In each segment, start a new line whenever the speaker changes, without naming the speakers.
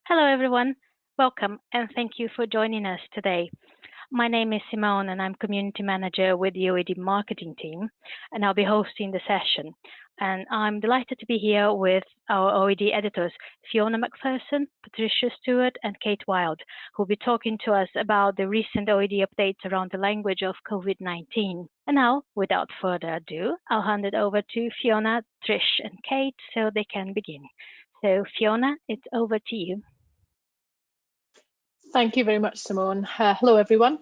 Hello, everyone. Welcome, and thank you for joining us today. My name is Simone, and I'm Community Manager with the OED Marketing Team, and I'll be hosting the session. And I'm delighted to be here with our OED editors, Fiona McPherson, Trish Stewart, and Kate Wild, who will be talking to us about the recent OED updates around the language of COVID-19. And now, without further ado, I'll hand it over to Fiona, Trish, and Kate so they can begin. So, Fiona, it's over to you.
Thank you very much, Simone. Hello, everyone.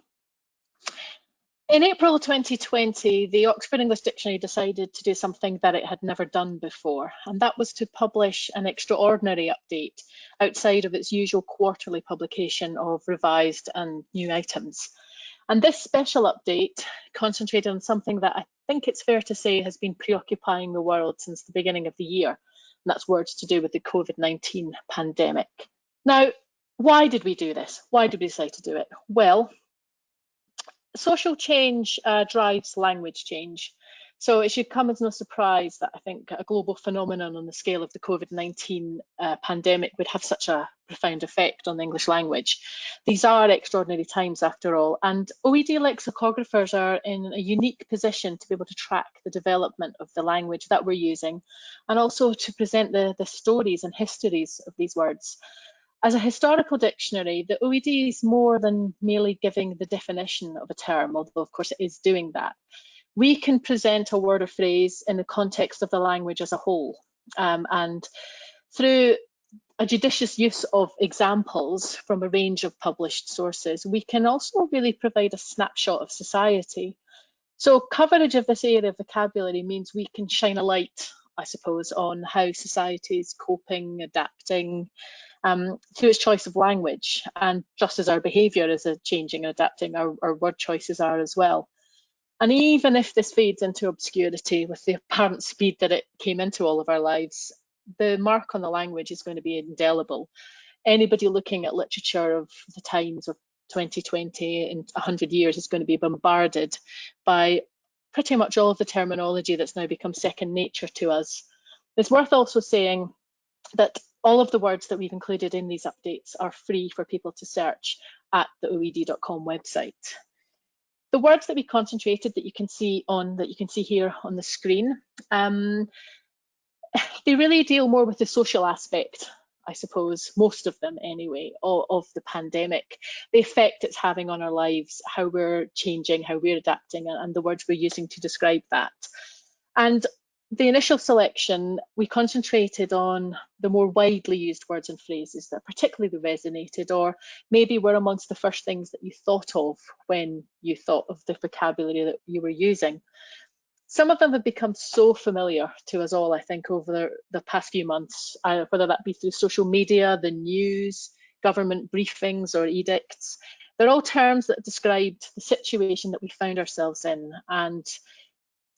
In April 2020, the Oxford English Dictionary decided to do something that it had never done before, and that was to publish an extraordinary update outside of its usual quarterly publication of revised and new items. And this special update concentrated on something that I think it's fair to say has been preoccupying the world since the beginning of the year, and that's words to do with the COVID-19 pandemic. Now, why did we do this? Why did we decide to do it? Well, social change drives language change. So it should come as no surprise that I think a global phenomenon on the scale of the COVID-19 pandemic would have such a profound effect on the English language. These are extraordinary times after all, and OED lexicographers are in a unique position to be able to track the development of the language that we're using, and also to present the stories and histories of these words. As a historical dictionary, the OED is more than merely giving the definition of a term, although of course it is doing that. We can present a word or phrase in the context of the language as a whole. And through a judicious use of examples from a range of published sources, we can also really provide a snapshot of society. So coverage of this area of vocabulary means we can shine a light, I suppose, on how society is coping, adapting, through its choice of language, and just as our behaviour is changing and adapting, our word choices are as well. And even if this fades into obscurity with the apparent speed that it came into all of our lives, the mark on the language is going to be indelible. Anybody looking at literature of the times of 2020 in 100 years is going to be bombarded by pretty much all of the terminology that's now become second nature to us. It's worth also saying that all of the words that we've included in these updates are free for people to search at the OED.com website. The words that we concentrated that you can see here on the screen, they really deal more with the social aspect, I suppose, most of them anyway, of the pandemic, the effect it's having on our lives, how we're changing, how we're adapting, and the words we're using to describe that. And the initial selection, we concentrated on the more widely used words and phrases that particularly resonated, or maybe were amongst the first things that you thought of when you thought of the vocabulary that you were using. Some of them have become so familiar to us all, I think, over the past few months, whether that be through social media, the news, government briefings or edicts. They're all terms that described the situation that we found ourselves in and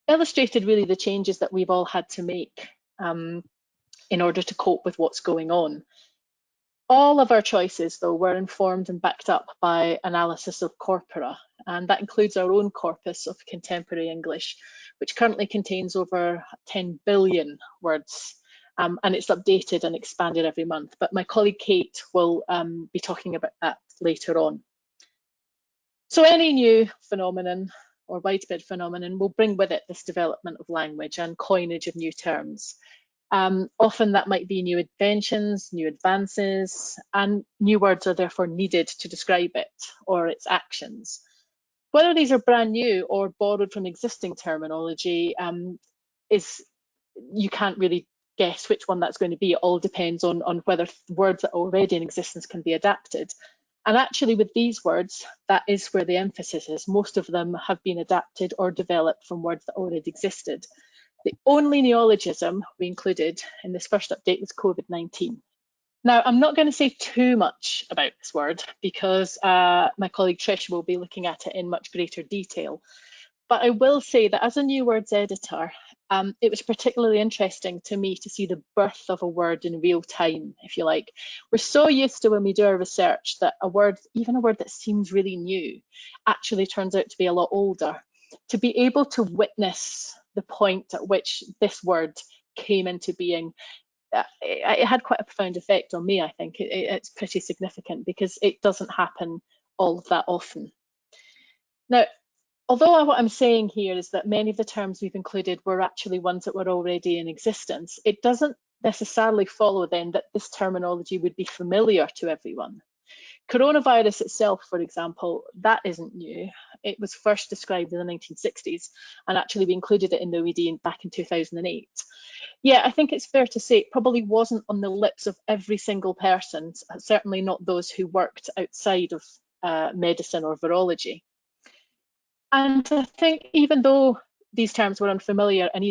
illustrated really the changes that we've all had to make in order to cope with what's going on. All of our choices, though, were informed and backed up by analysis of corpora, and that includes our own corpus of contemporary English, which currently contains over 10 billion words, and it's updated and expanded every month. But my colleague Kate will be talking about that later on. So any new phenomenon or widespread phenomenon will bring with it this development of language and coinage of new terms. Often that might be new inventions, new advances, and new words are therefore needed to describe it or its actions. Whether these are brand new or borrowed from existing terminology, you can't really guess which one that's going to be. It all depends on whether words that are already in existence can be adapted. And actually with these words, that is where the emphasis is. Most of them have been adapted or developed from words that already existed. The only neologism we included in this first update was COVID-19. Now, I'm not going to say too much about this word because my colleague Trish will be looking at it in much greater detail. But I will say that as a new words editor, it was particularly interesting to me to see the birth of a word in real time, if you like. We're so used to when we do our research that a word, even a word that seems really new, actually turns out to be a lot older. To be able to witness the point at which this word came into being it had quite a profound effect on me, I think. It's pretty significant because it doesn't happen all that often. Now, although what I'm saying here is that many of the terms we've included were actually ones that were already in existence, it doesn't necessarily follow then that this terminology would be familiar to everyone. Coronavirus itself, for example, that isn't new. It was first described in the 1960s, and actually we included it in the OED back in 2008. Yeah, I think it's fair to say it probably wasn't on the lips of every single person, certainly not those who worked outside of medicine or virology. And I think even though these terms were unfamiliar and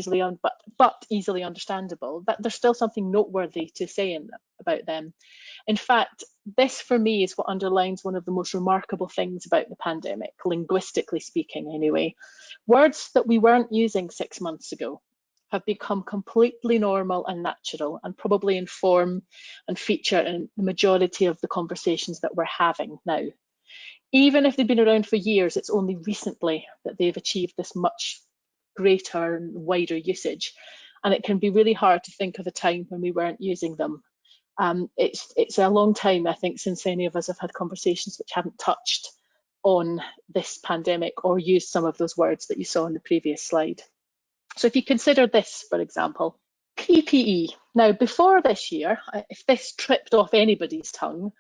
but easily understandable, that there's still something noteworthy to say about them. In fact, this for me is what underlines one of the most remarkable things about the pandemic, linguistically speaking anyway. Words that we weren't using 6 months ago have become completely normal and natural, and probably inform and feature in the majority of the conversations that we're having now. Even if they've been around for years, it's only recently that they've achieved this much greater and wider usage. And it can be really hard to think of a time when we weren't using them. It's a long time, I think, since any of us have had conversations which haven't touched on this pandemic or used some of those words that you saw in the previous slide. So if you consider this, for example, PPE. Now, before this year, if this tripped off anybody's tongue,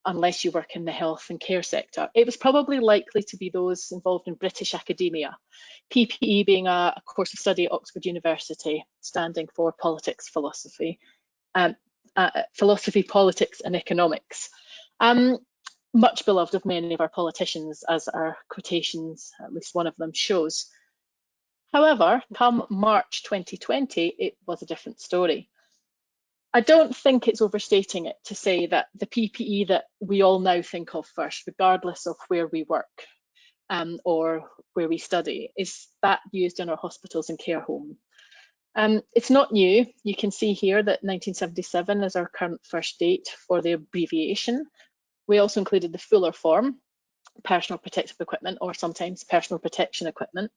unless you work in the health and care sector, it was probably likely to be those involved in British academia. PPE being a course of study at Oxford University, standing for politics, philosophy, politics and economics. Much beloved of many of our politicians, as our quotations, at least one of them, shows. However, come March 2020, it was a different story. I don't think it's overstating it to say that the PPE that we all now think of first, regardless of where we work or where we study, is that used in our hospitals and care homes. It's not new. You can see here that 1977 is our current first date for the abbreviation. We also included the fuller form, personal protective equipment, or sometimes personal protection equipment.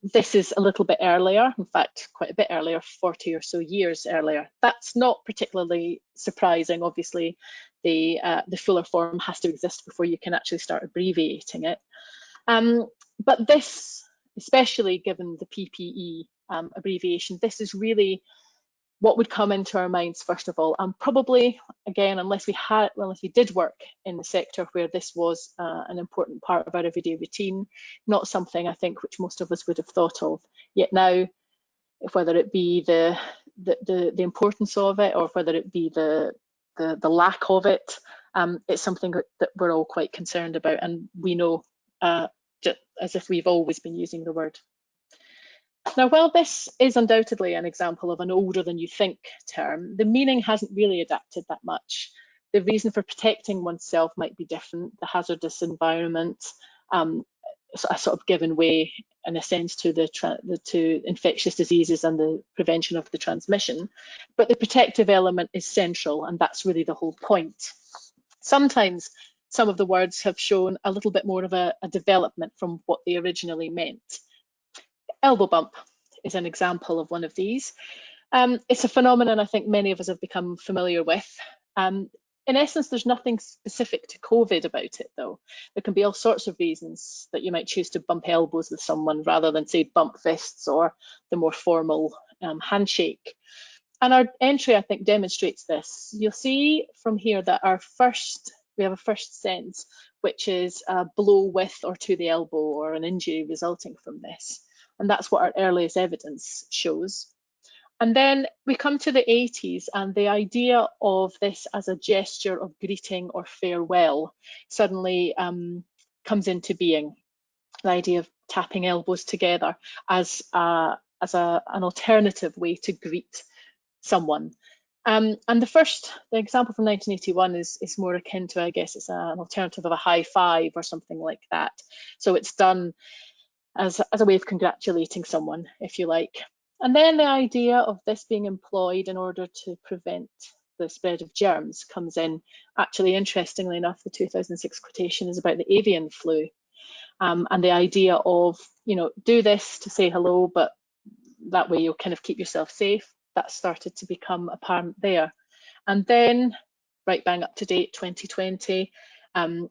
This is a little bit earlier, in fact, quite a bit earlier, 40 or so years earlier. That's not particularly surprising. Obviously, the fuller form has to exist before you can actually start abbreviating it. But this, especially given the PPE abbreviation, this is really what would come into our minds first of all, and probably again, unless we did work in the sector where this was an important part of our everyday routine, not something I think which most of us would have thought of. Yet now, whether it be the importance of it or whether it be the lack of it, it's something that we're all quite concerned about, and we know just as if we've always been using the word. Now, while this is undoubtedly an example of an older than you think term, the meaning hasn't really adapted that much. The reason for protecting oneself might be different. The hazardous environment, a sort of given way in a sense to infectious diseases and the prevention of the transmission. But the protective element is central, and that's really the whole point. Sometimes some of the words have shown a little bit more of a development from what they originally meant. Elbow bump is an example of one of these. It's a phenomenon I think many of us have become familiar with. In essence, there's nothing specific to COVID about it, though. There can be all sorts of reasons that you might choose to bump elbows with someone rather than, say, bump fists or the more formal handshake. And our entry, I think, demonstrates this. You'll see from here that we have a first sense, which is a blow with or to the elbow or an injury resulting from this. And that's what our earliest evidence shows. And then we come to the 80s, and the idea of this as a gesture of greeting or farewell suddenly comes into being. The idea of tapping elbows together as an alternative way to greet someone. And the example from 1981 is more akin to, I guess, it's an alternative of a high five or something like that. So it's done as a way of congratulating someone, if you like. And then the idea of this being employed in order to prevent the spread of germs comes in. Actually, interestingly enough, the 2006 quotation is about the avian flu. And the idea of, do this to say hello, but that way you'll kind of keep yourself safe. that started to become apparent there. And then, right bang up to date, 2020,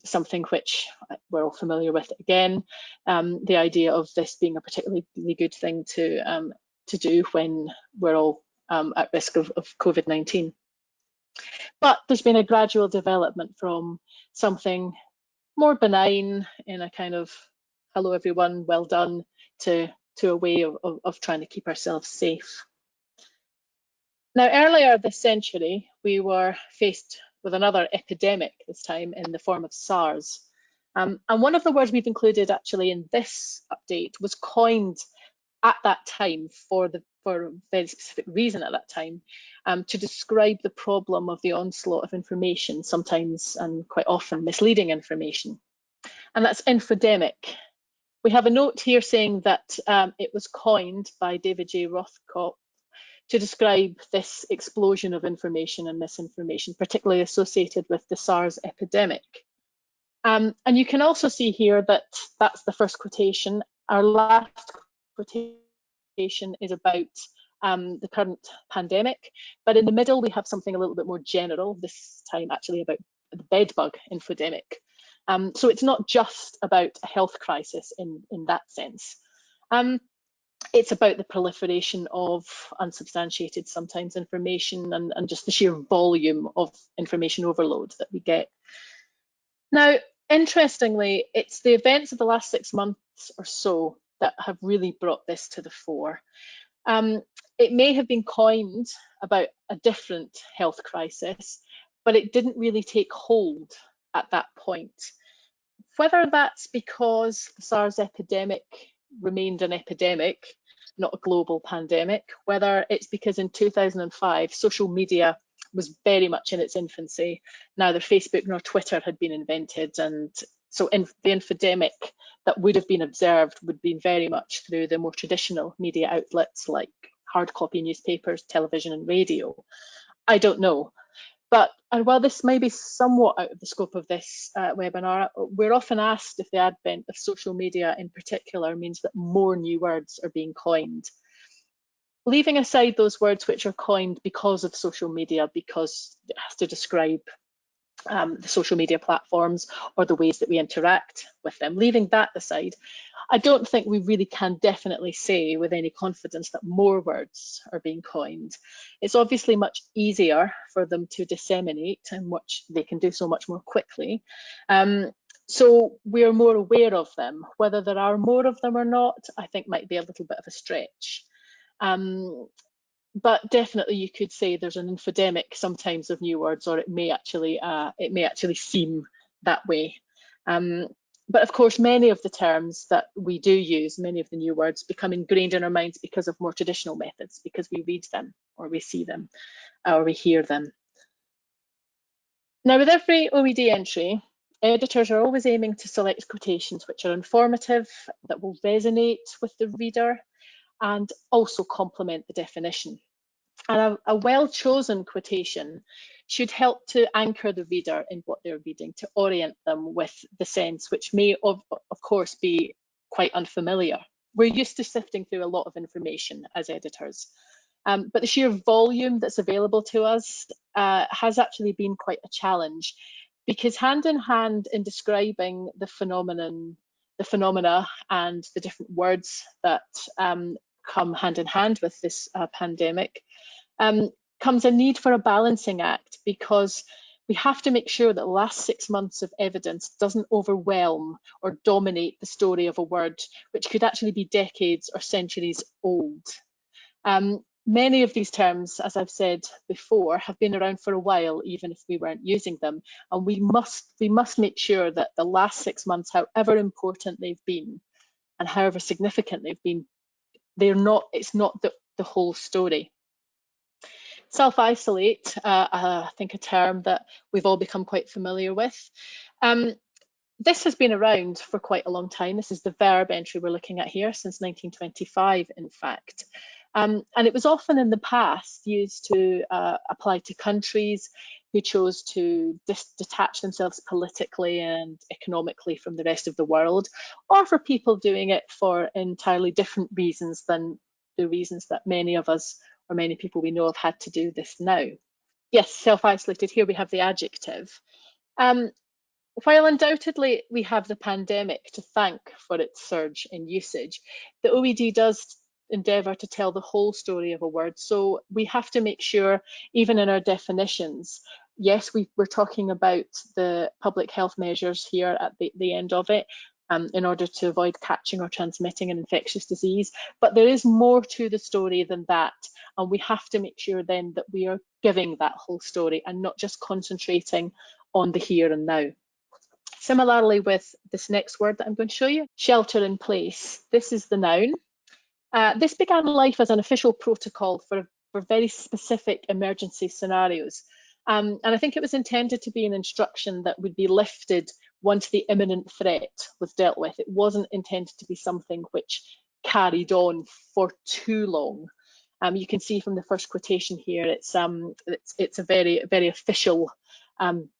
something which we're all familiar with again, the idea of this being a particularly good thing to do when we're all at risk of COVID-19. But there's been a gradual development from something more benign in a kind of hello everyone, well done, to a way of trying to keep ourselves safe. Now, earlier this century, we were faced with another epidemic, this time in the form of SARS. And one of the words we've included actually in this update was coined at that time for a very specific reason at that time, to describe the problem of the onslaught of information, sometimes and quite often misleading information. And that's infodemic. We have a note here saying that it was coined by David J. Rothkopf to describe this explosion of information and misinformation, particularly associated with the SARS epidemic. And you can also see here that that's the first quotation. Our last quotation is about the current pandemic, but in the middle we have something a little bit more general, this time actually about the bedbug infodemic. So it's not just about a health crisis in that sense. It's about the proliferation of unsubstantiated, sometimes, information and just the sheer volume of information overload that we get. Now, interestingly, it's the events of the last 6 months or so that have really brought this to the fore. It may have been coined about a different health crisis, but it didn't really take hold at that point. Whether that's because the SARS epidemic remained an epidemic, not a global pandemic, whether it's because in 2005 social media was very much in its infancy. Neither Facebook nor Twitter had been invented, and so the infodemic that would have been observed would be very much through the more traditional media outlets like hard copy newspapers, television and radio. I don't know. But and while this may be somewhat out of the scope of this webinar, we're often asked if the advent of social media in particular means that more new words are being coined. Leaving aside those words which are coined because of social media, because it has to describe the social media platforms or the ways that we interact with them, leaving that aside, I don't think we really can definitely say with any confidence that more words are being coined. It's obviously much easier for them to disseminate, and which they can do so much more quickly. So we're more aware of them. Whether there are more of them or not, I think might be a little bit of a stretch. But definitely you could say there's an infodemic sometimes of new words, or it may actually seem that way. But of course, many of the terms that we do use, many of the new words, become ingrained in our minds because of more traditional methods, because we read them, or we see them, or we hear them. Now, with every OED entry, editors are always aiming to select quotations which are informative, that will resonate with the reader, and also complement the definition. And a well-chosen quotation should help to anchor the reader in what they're reading, to orient them with the sense, which may, of course, be quite unfamiliar. We're used to sifting through a lot of information as editors, but the sheer volume that's available to us has actually been quite a challenge, because hand in hand in describing the phenomena and the different words that come hand in hand with this pandemic, comes a need for a balancing act, because we have to make sure that the last 6 months of evidence doesn't overwhelm or dominate the story of a word which could actually be decades or centuries old. Many of these terms, as I've said before, have been around for a while, even if we weren't using them. And we must make sure that the last 6 months, however important they've been and however significant they've been, it's not the whole story. Self-isolate, I think a term that we've all become quite familiar with. This has been around for quite a long time. This is the verb entry we're looking at here, since 1925, in fact. And it was often in the past used to apply to countries who chose to detach themselves politically and economically from the rest of the world, or for people doing it for entirely different reasons than the reasons that many of us or many people we know have had to do this now. Yes, self-isolated, here we have the adjective. While undoubtedly we have the pandemic to thank for its surge in usage, the OED does endeavour to tell the whole story of a word. So we have to make sure, even in our definitions, yes, we're talking about the public health measures here at the end of it, in order to avoid catching or transmitting an infectious disease. But there is more to the story than that. And we have to make sure then that we are giving that whole story and not just concentrating on the here and now. Similarly with this next word that I'm going to show you, shelter in place. This is the noun. This began life as an official protocol for very specific emergency scenarios. And I think it was intended to be an instruction that would be lifted once the imminent threat was dealt with. It wasn't intended to be something which carried on for too long. You can see from the first quotation here, it's a very official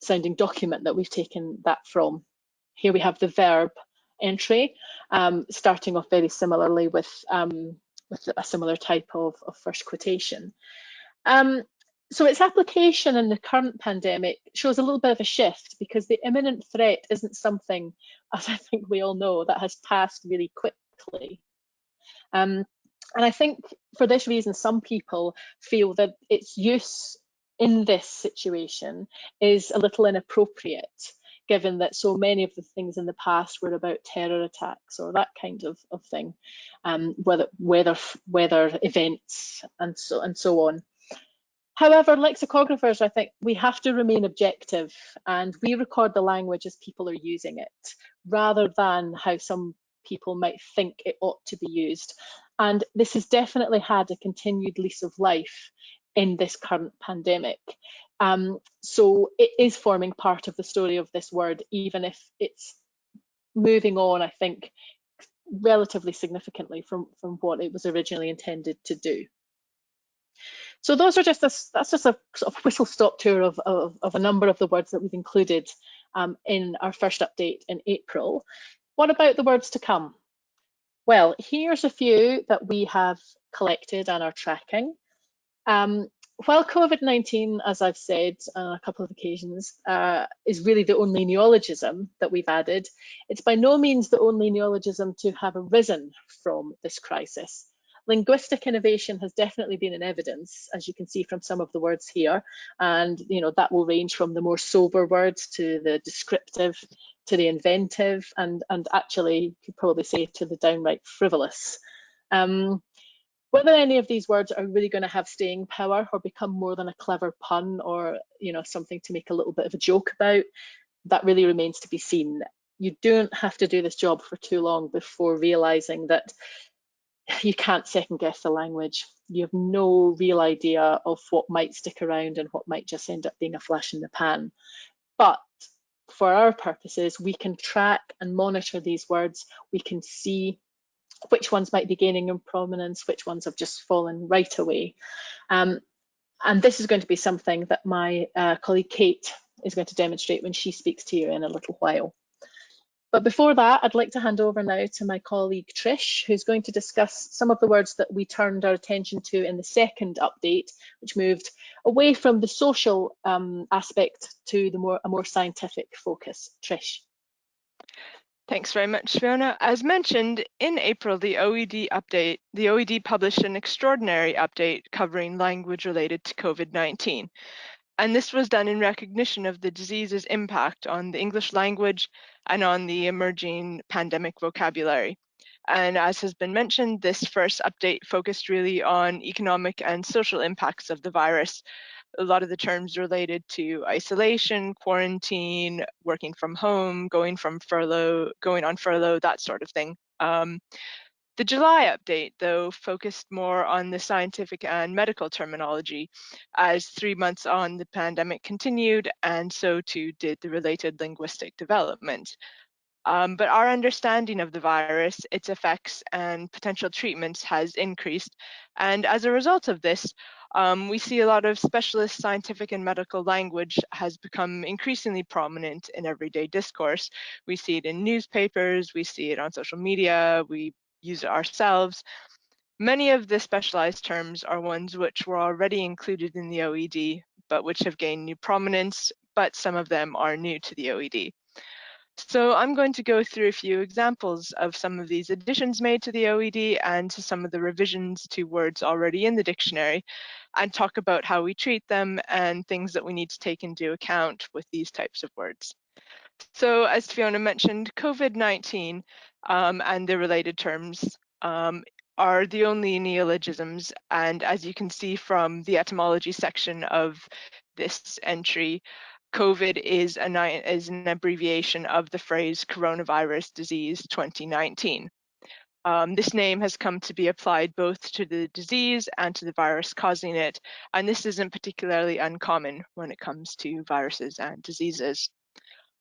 sounding document that we've taken that from. Here we have the verb entry, starting off very similarly with a similar type of first quotation. So its application in the current pandemic shows a little bit of a shift, because the imminent threat isn't something, as I think we all know, that has passed really quickly. And I think for this reason, some people feel that its use in this situation is a little inappropriate, given that so many of the things in the past were about terror attacks or that kind of thing, weather events and so on. However, lexicographers, I think we have to remain objective, and we record the language as people are using it, rather than how some people might think it ought to be used. And this has definitely had a continued lease of life in this current pandemic. So it is forming part of the story of this word, even if it's moving on, I think, relatively significantly from what it was originally intended to do. So those are that's just a sort of whistle-stop tour of a number of the words that we've included in our first update in April. What about the words to come? Well, here's a few that we have collected and are tracking. While Covid-19, as I've said on a couple of occasions, is really the only neologism that we've added, it's by no means the only neologism to have arisen from this crisis. Linguistic innovation has definitely been in evidence, as you can see from some of the words here, and that will range from the more sober words to the descriptive, to the inventive, and actually you could probably say to the downright frivolous. Whether any of these words are really going to have staying power or become more than a clever pun or something to make a little bit of a joke about, that really remains to be seen. You don't have to do this job for too long before realizing that you can't second guess the language. You have no real idea of what might stick around and what might just end up being a flash in the pan. But for our purposes, we can track and monitor these words. We can see which ones might be gaining in prominence, which ones have just fallen right away. And this is going to be something that my colleague Kate is going to demonstrate when she speaks to you in a little while. But before that, I'd like to hand over now to my colleague Trish, who's going to discuss some of the words that we turned our attention to in the second update, which moved away from the social aspect to a more scientific focus. Trish.
Thanks very much, Fiona. As mentioned, in April, the OED published an extraordinary update covering language related to COVID-19. And this was done in recognition of the disease's impact on the English language and on the emerging pandemic vocabulary. And as has been mentioned, this first update focused really on economic and social impacts of the virus. A lot of the terms related to isolation, quarantine, working from home, going on furlough, that sort of thing. The July update, though, focused more on the scientific and medical terminology, as 3 months on the pandemic continued, and so too did the related linguistic development. But our understanding of the virus, its effects, and potential treatments has increased. And as a result of this, we see a lot of specialist scientific and medical language has become increasingly prominent in everyday discourse. We see it in newspapers, we see it on social media, we use it ourselves. Many of the specialized terms are ones which were already included in the OED, but which have gained new prominence, but some of them are new to the OED. So I'm going to go through a few examples of some of these additions made to the OED and to some of the revisions to words already in the dictionary, and talk about how we treat them and things that we need to take into account with these types of words. So as Fiona mentioned, COVID-19 and the related terms are the only neologisms, and as you can see from the etymology section of this entry, COVID is an abbreviation of the phrase coronavirus disease 2019. This name has come to be applied both to the disease and to the virus causing it, and this isn't particularly uncommon when it comes to viruses and diseases.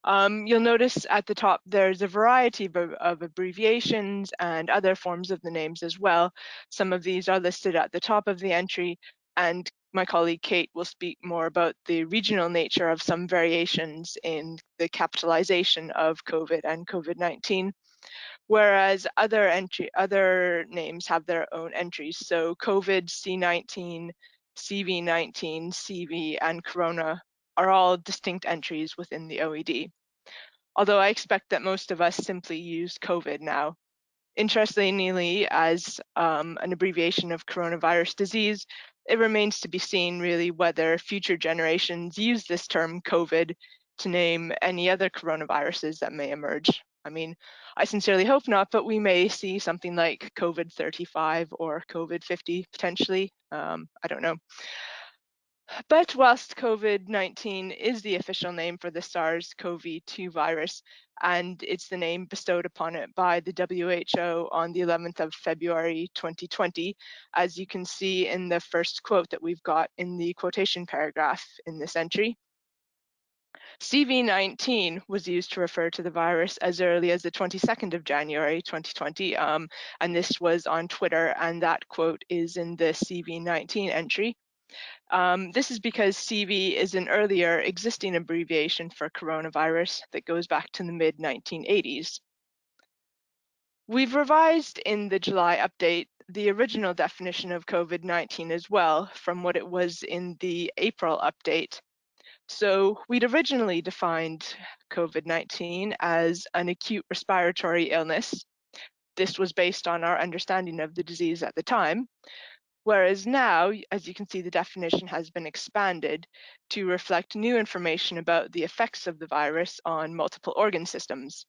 You'll notice at the top there's a variety of abbreviations and other forms of the names as well. Some of these are listed at the top of the entry, and my colleague Kate will speak more about the regional nature of some variations in the capitalization of COVID and COVID-19, whereas other names have their own entries. So COVID, C19, CV19, CV, and Corona are all distinct entries within the OED, although I expect that most of us simply use COVID now. Interestingly, as an abbreviation of coronavirus disease, it remains to be seen really whether future generations use this term COVID to name any other coronaviruses that may emerge. I mean, I sincerely hope not, but we may see something like COVID-35 or COVID-50 potentially. I don't know. But whilst COVID-19 is the official name for the SARS-CoV-2 virus, and it's the name bestowed upon it by the WHO on the 11th of February 2020, as you can see in the first quote that we've got in the quotation paragraph in this entry, CV19 was used to refer to the virus as early as the 22nd of January 2020, and this was on Twitter, and that quote is in the CV19 entry. This is because CV is an earlier existing abbreviation for coronavirus that goes back to the mid-1980s. We've revised in the July update the original definition of COVID-19 as well from what it was in the April update. So we'd originally defined COVID-19 as an acute respiratory illness. This was based on our understanding of the disease at the time. Whereas now, as you can see, the definition has been expanded to reflect new information about the effects of the virus on multiple organ systems.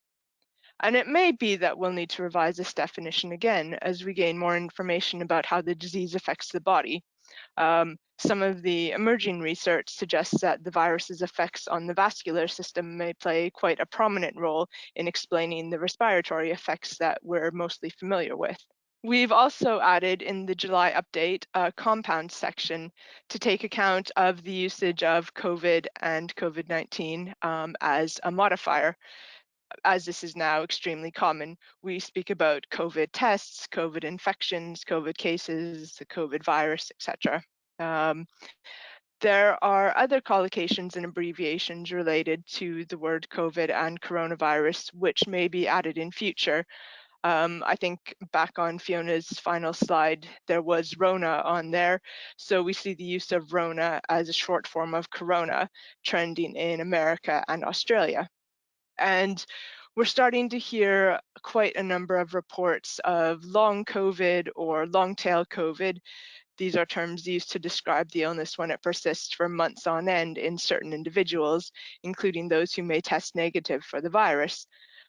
And it may be that we'll need to revise this definition again as we gain more information about how the disease affects the body. Some of the emerging research suggests that the virus's effects on the vascular system may play quite a prominent role in explaining the respiratory effects that we're mostly familiar with. We've also added in the July update a compound section to take account of the usage of COVID and COVID-19 as a modifier. As this is now extremely common, we speak about COVID tests, COVID infections, COVID cases, the COVID virus, etc. There are other collocations and abbreviations related to the word COVID and coronavirus, which may be added in future. I think back on Fiona's final slide, there was Rona on there. So we see the use of Rona as a short form of Corona trending in America and Australia. And we're starting to hear quite a number of reports of long COVID or long tail COVID. These are terms used to describe the illness when it persists for months on end in certain individuals, including those who may test negative for the virus.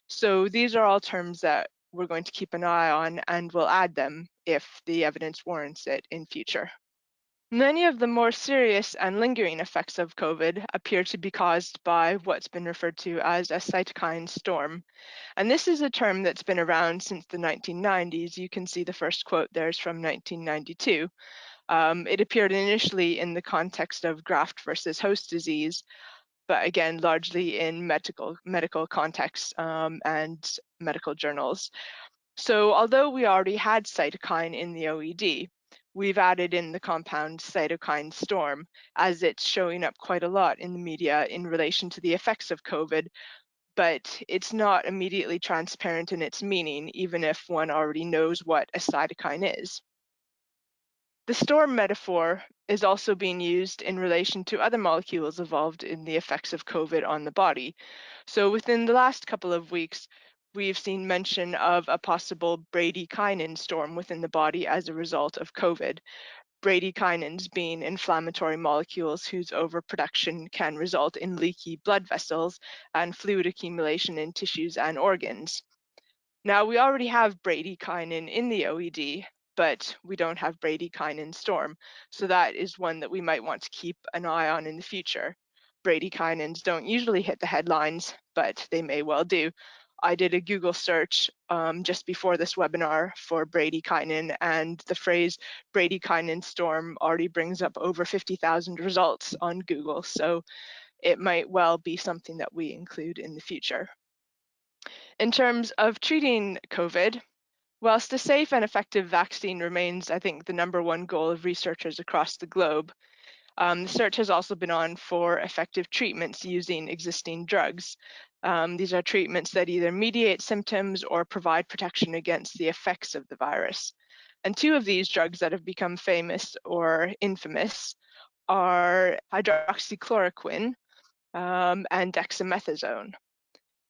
So these are all terms that we're going to keep an eye on, and we'll add them if the evidence warrants it in future. Many of the more serious and lingering effects of COVID appear to be caused by what's been referred to as a cytokine storm. And this is a term that's been around since the 1990s. You can see the first quote there is from 1992. It appeared initially in the context of graft versus host disease, but again, largely in medical contexts and medical journals. So although we already had cytokine in the OED, we've added in the compound cytokine storm, as it's showing up quite a lot in the media in relation to the effects of COVID, but it's not immediately transparent in its meaning, even if one already knows what a cytokine is. The storm metaphor is also being used in relation to other molecules involved in the effects of COVID on the body. So within the last couple of weeks, we've seen mention of a possible bradykinin storm within the body as a result of COVID. Bradykinins being inflammatory molecules whose overproduction can result in leaky blood vessels and fluid accumulation in tissues and organs. Now, we already have bradykinin in the OED, but we don't have bradykinin storm. So that is one that we might want to keep an eye on in the future. Bradykinins don't usually hit the headlines, but they may well do. I did a Google search just before this webinar for bradykinin, and the phrase bradykinin storm already brings up over 50,000 results on Google. So it might well be something that we include in the future. In terms of treating COVID, whilst a safe and effective vaccine remains, I think, the #1 goal of researchers across the globe, the search has also been on for effective treatments using existing drugs. These are treatments that either mediate symptoms or provide protection against the effects of the virus. And two of these drugs that have become famous or infamous are hydroxychloroquine and dexamethasone.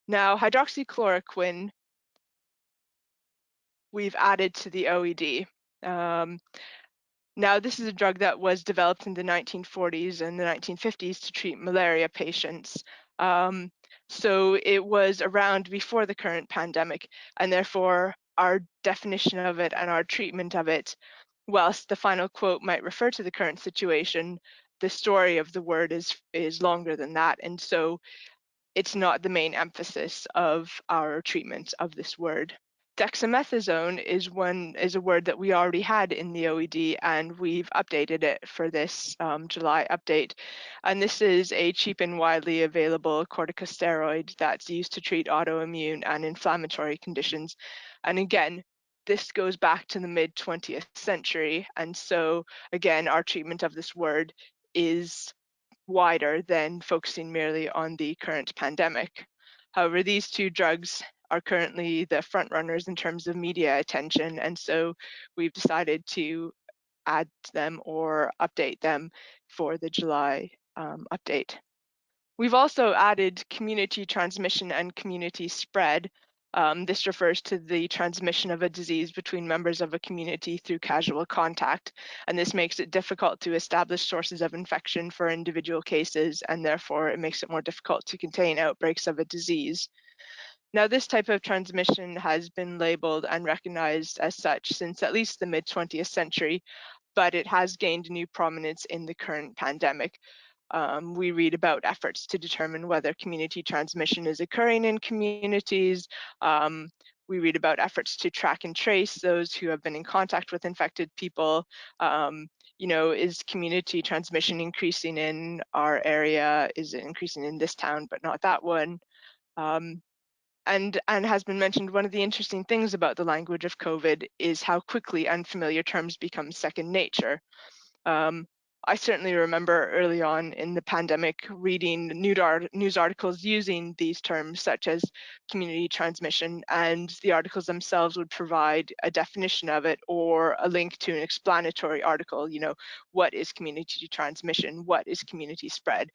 Now, hydroxychloroquine we've added to the OED. Now, this is a drug that was developed in the 1940s and the 1950s to treat malaria patients. So it was around before the current pandemic, and therefore our definition of it and our treatment of it, whilst the final quote might refer to the current situation, the story of the word is longer than that. And so it's not the main emphasis of our treatment of this word. Dexamethasone is a word that we already had in the OED, and we've updated it for this July update. And this is a cheap and widely available corticosteroid that's used to treat autoimmune and inflammatory conditions. And again, this goes back to the mid-20th century. And so again, our treatment of this word is wider than focusing merely on the current pandemic. However, these two drugs are currently the front runners in terms of media attention, and so we've decided to add them or update them for the July update. We've also added community transmission and community spread. This refers to the transmission of a disease between members of a community through casual contact, and this makes it difficult to establish sources of infection for individual cases, and therefore it makes it more difficult to contain outbreaks of a disease. Now, this type of transmission has been labeled and recognized as such since at least the mid-20th century, but it has gained new prominence in the current pandemic. We read about efforts to determine whether community transmission is occurring in communities. We read about efforts to track and trace those who have been in contact with infected people. Is community transmission increasing in our area? Is it increasing in this town but not that one? And has been mentioned, one of the interesting things about the language of COVID is how quickly unfamiliar terms become second nature. I certainly remember early on in the pandemic reading news articles using these terms such as community transmission, and the articles themselves would provide a definition of it or a link to an explanatory article, what is community transmission, what is community spread.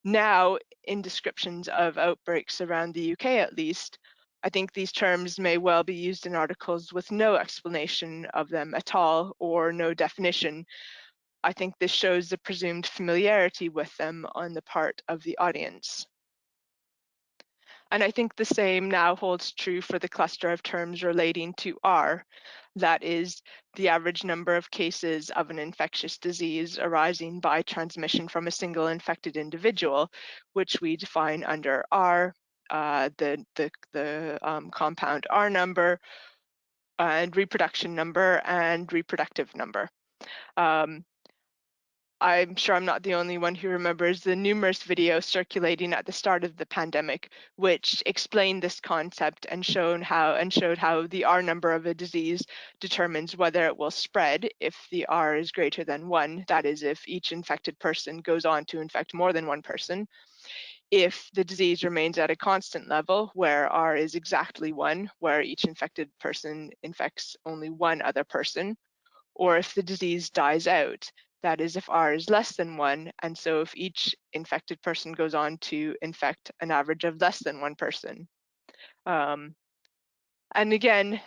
Now, in descriptions of outbreaks around the UK at least, I think these terms may well be used in articles with no explanation of them at all or no definition. I think this shows the presumed familiarity with them on the part of the audience. And I think the same now holds true for the cluster of terms relating to R, that is, the average number of cases of an infectious disease arising by transmission from a single infected individual, which we define under R, the compound R number, and reproduction number and reproductive number. I'm sure I'm not the only one who remembers the numerous videos circulating at the start of the pandemic, which explained this concept and showed how the R number of a disease determines whether it will spread if the R is greater than 1, that is, if each infected person goes on to infect more than one person. If the disease remains at a constant level, where R is exactly 1, where each infected person infects only one other person, or if the disease dies out. That is, if R is less than 1, and so if each infected person goes on to infect an average of less than 1 person. And again,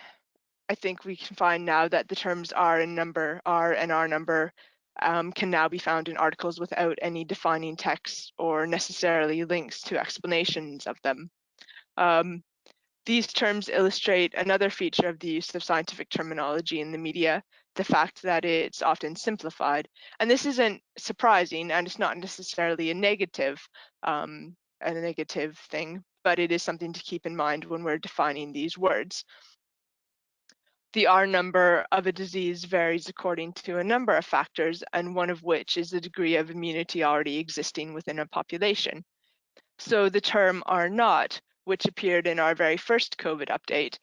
I think we can find now that the terms R and R number can now be found in articles without any defining text or necessarily links to explanations of them. These terms illustrate another feature of the use of scientific terminology in the media, the fact that it's often simplified. And this isn't surprising, and it's not necessarily a negative thing, but it is something to keep in mind when we're defining these words. The R number of a disease varies according to a number of factors, and one of which is the degree of immunity already existing within a population. So the term R0, which appeared in our very first COVID update,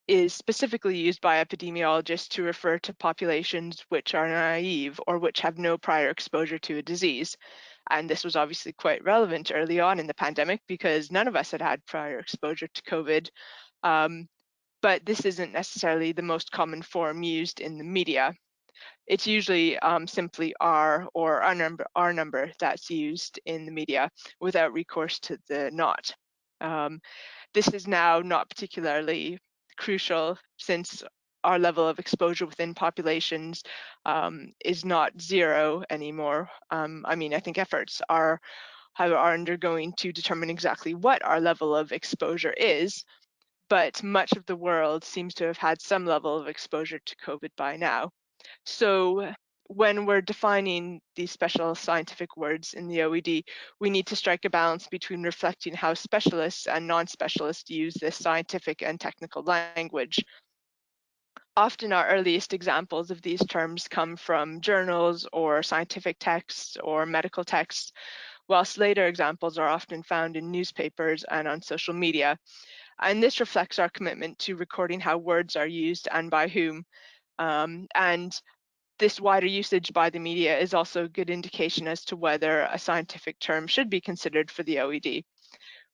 is specifically used by epidemiologists to refer to populations which are naive or which have no prior exposure to a disease. And this was obviously quite relevant early on in the pandemic because none of us had had prior exposure to COVID. But this isn't necessarily the most common form used in the media. It's usually simply R or R number that's used in the media without recourse to the not. This is now not particularly crucial since our level of exposure within populations is not 0 anymore. I mean, I think efforts are undergoing to determine exactly what our level of exposure is, but much of the world seems to have had some level of exposure to COVID by now. So when we're defining these special scientific words in the OED, we need to strike a balance between reflecting how specialists and non-specialists use this scientific and technical language. Often our earliest examples of these terms come from journals or scientific texts or medical texts, whilst later examples are often found in newspapers and on social media. And this reflects our commitment to recording how words are used and by whom. And this wider usage by the media is also a good indication as to whether a scientific term should be considered for the OED.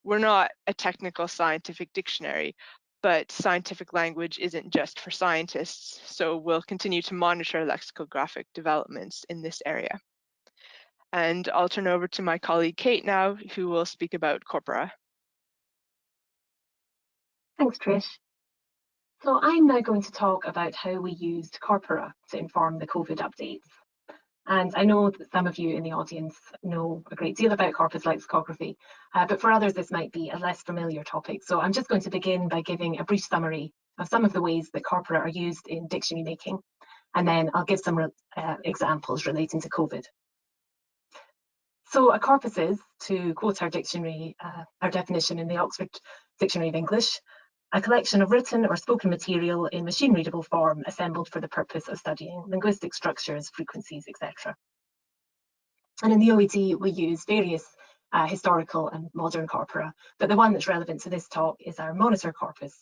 We're not a technical scientific dictionary, but scientific language isn't just for scientists, so we'll continue to monitor lexicographic developments in this area. And I'll turn over to my colleague Kate now, who will speak about corpora.
Thanks, Trish. So I'm now going to talk about how we used corpora to inform the COVID updates. And I know that some of you in the audience know a great deal about corpus lexicography, but for others this might be a less familiar topic. So I'm just going to begin by giving a brief summary of some of the ways that corpora are used in dictionary making, and then I'll give some examples relating to COVID. So a corpus is, to quote our dictionary, our definition in the Oxford Dictionary of English, a collection of written or spoken material in machine-readable form assembled for the purpose of studying linguistic structures, frequencies, etc. And in the OED, we use various historical and modern corpora, but the one that's relevant to this talk is our monitor corpus,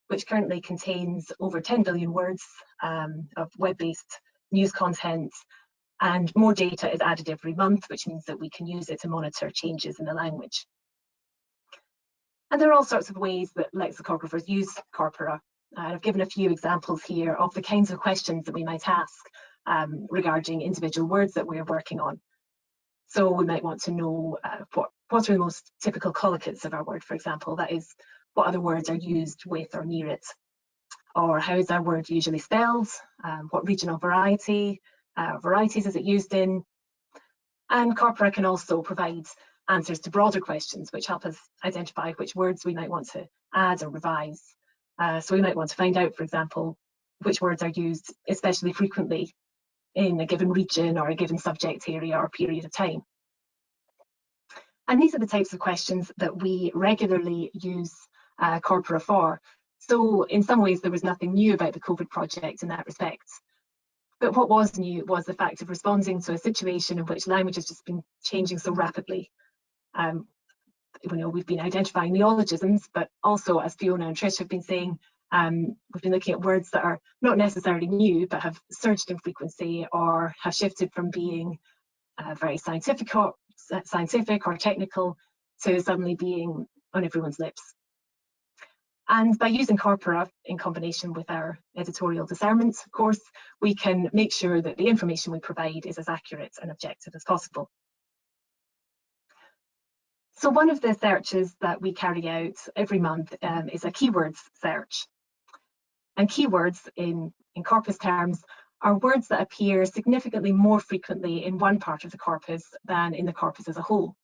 which currently contains over 10 billion words of web-based news content, and more data is added every month, which means that we can use it to monitor changes in the language. And there are all sorts of ways that lexicographers use corpora. I've given a few examples here of the kinds of questions that we might ask regarding individual words that we're working on. So we might want to know what are the most typical collocates of our word, for example. That is, what other words are used with or near it? Or how is our word usually spelled? What regional varieties is it used in? And corpora can also provide answers to broader questions, which help us identify which words we might want to add or revise. So we might want to find out, for example, which words are used especially frequently in a given region or a given subject area or period of time. And these are the types of questions that we regularly use corpora for. So in some ways, there was nothing new about the COVID project in that respect. But what was new was the fact of responding to a situation in which language has just been changing so rapidly. We've been identifying neologisms, but also, as Fiona and Trish have been saying, we've been looking at words that are not necessarily new, but have surged in frequency or have shifted from being very scientific or technical to suddenly being on everyone's lips. And by using corpora in combination with our editorial discernment, of course, we can make sure that the information we provide is as accurate and objective as possible. So one of the searches that we carry out every month is a keywords search. And keywords in corpus terms are words that appear significantly more frequently in one part of the corpus than in the corpus as a whole.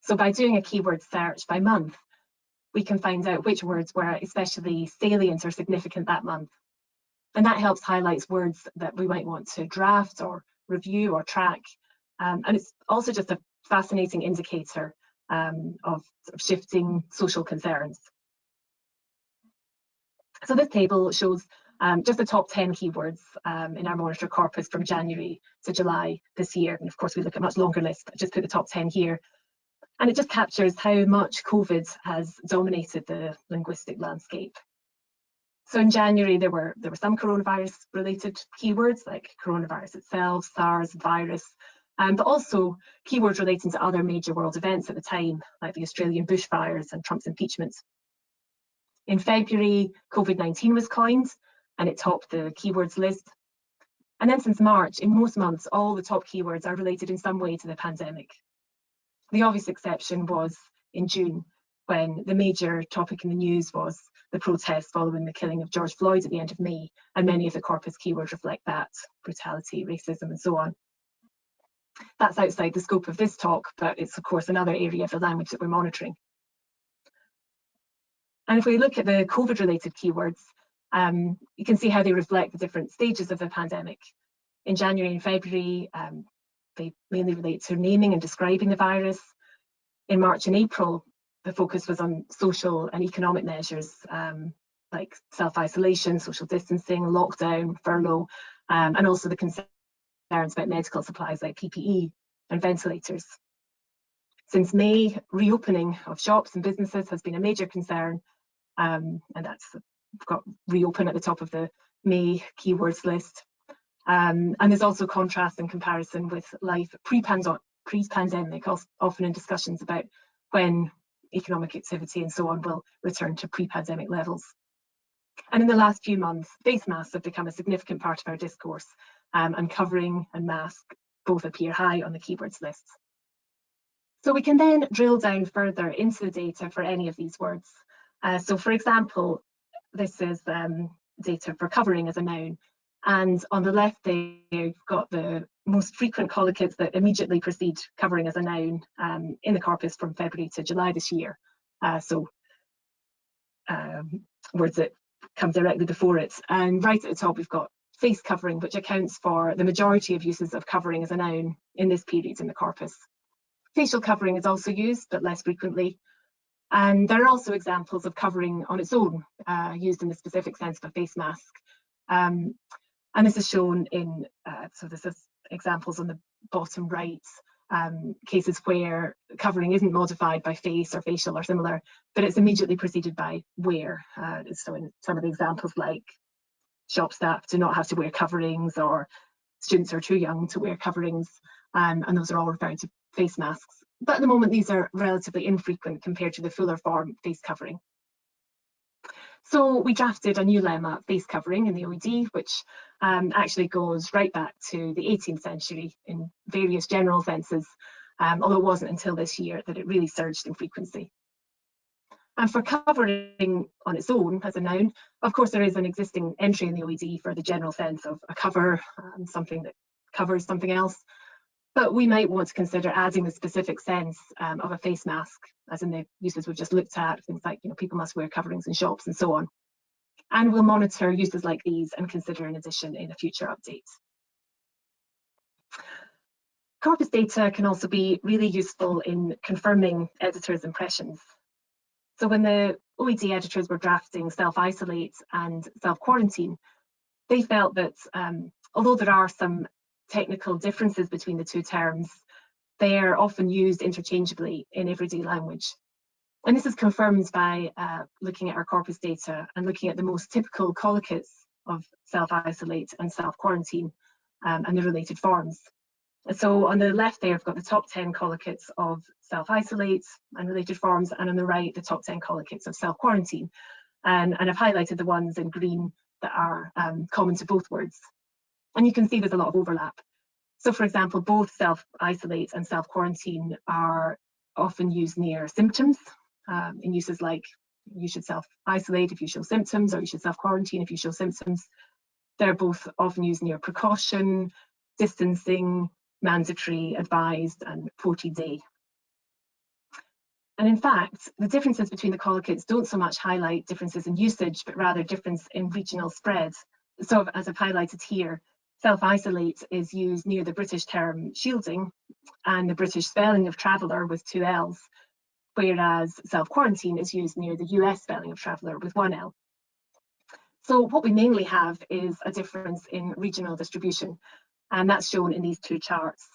So by doing a keyword search by month, we can find out which words were especially salient or significant that month. And that helps highlight words that we might want to draft or review or track. And it's also just a fascinating indicator of shifting social concerns. So this table shows just the top 10 keywords in our monitor corpus from January to July this year. And of course, we look at much longer lists, but just put the top 10 here. And it just captures how much COVID has dominated the linguistic landscape. So in January, there were some coronavirus-related keywords like coronavirus itself, SARS, virus, but also keywords relating to other major world events at the time, like the Australian bushfires and Trump's impeachment. In February, COVID-19 was coined, and it topped the keywords list. And then since March, in most months, all the top keywords are related in some way to the pandemic. The obvious exception was in June, when the major topic in the news was the protests following the killing of George Floyd at the end of May, and many of the corpus keywords reflect that: brutality, racism, and so on. That's outside the scope of this talk, but it's of course another area of the language that we're monitoring. And if we look at the COVID-related keywords, you can see how they reflect the different stages of the pandemic. In January and February, they mainly relate to naming and describing the virus. In March and April, the focus was on social and economic measures like self-isolation, social distancing, lockdown, furlough, and also the concerns about medical supplies like PPE and ventilators. Since May, reopening of shops and businesses has been a major concern, and that's got reopen at the top of the May keywords list. And there's also contrast and comparison with life pre-pandemic, often in discussions about when economic activity and so on will return to pre-pandemic levels. And in the last few months, face masks have become a significant part of our discourse, and covering and mask both appear high on the keywords lists. So we can then drill down further into the data for any of these words. So for example, this is data for covering as a noun. And on the left there, you've got the most frequent collocates that immediately precede covering as a noun in the corpus from February to July this year. Words that come directly before it. And right at the top, we've got face covering, which accounts for the majority of uses of covering as a noun in this period in the corpus. Facial covering is also used, but less frequently. And there are also examples of covering on its own, used in the specific sense of a face mask. And this is shown in, so this is examples on the bottom right, cases where covering isn't modified by face or facial or similar, but it's immediately preceded by wear. So in some of the examples like shop staff do not have to wear coverings, or students are too young to wear coverings, and those are all referring to face masks. But at the moment, these are relatively infrequent compared to the fuller form face covering. So we drafted a new lemma, face covering, in the OED, which actually goes right back to the 18th century in various general senses, although it wasn't until this year that it really surged in frequency. And for covering on its own as a noun, of course, there is an existing entry in the OED for the general sense of a cover, something that covers something else. But we might want to consider adding the specific sense of a face mask, as in the uses we've just looked at, things like, people must wear coverings in shops and so on. And we'll monitor uses like these and consider an addition in a future update. Corpus data can also be really useful in confirming editors' impressions. So when the OED editors were drafting self-isolate and self-quarantine, they felt that although there are some technical differences between the two terms, they are often used interchangeably in everyday language. And this is confirmed by looking at our corpus data and looking at the most typical collocates of self-isolate and self-quarantine and the related forms. So on the left there, I've got the top 10 collocates of self-isolate and related forms, and on the right, the top 10 collocates of self-quarantine. And I've highlighted the ones in green that are common to both words. And you can see there's a lot of overlap. So for example, both self-isolate and self-quarantine are often used near symptoms in uses like you should self-isolate if you show symptoms, or you should self-quarantine if you show symptoms. They're both often used near precaution, distancing, mandatory, advised, and 14-day. And in fact, the differences between the collocates don't so much highlight differences in usage, but rather difference in regional spread. So as I've highlighted here, self-isolate is used near the British term shielding and the British spelling of traveller with 2 L's, whereas self-quarantine is used near the US spelling of traveller with 1 L. So what we mainly have is a difference in regional distribution, and that's shown in these 2 charts.